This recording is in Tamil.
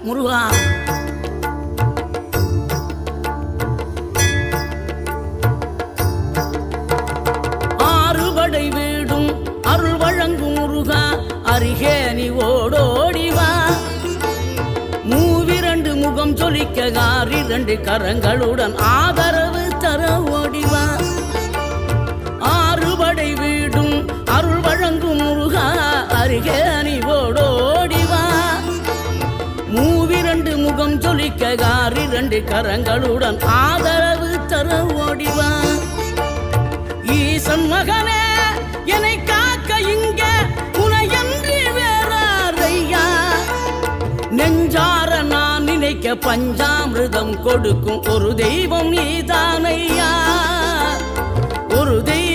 முருகா. ஆறுபடை வீடும் அருள் வழங்கும் முருகா, அருகே நீ ஓடோடிவா. மூவிரண்டு முகம் சொலிக்க ஆறிரண்டு கரங்களுடன் ஆதரவு தர ஓடிவா. ஆறுபடை வீடும் அருள் வழங்கும் முருகா, அருகே நீ ஓடோடிவா. மூவிரண்டு முகம் சொலிக்க ஆறிரண்டு கரங்களுடன் ஆதரவு தர ஓடிவா. ஈசன் மகனே என்னை காக்க இங்க உனையன்றி வேறாரையா. நெஞ்சார நான் நினைக்க பஞ்சாமிர்தம் கொடுக்கும் ஒரு தெய்வம் நீதானையா. ஒரு தெய்வம்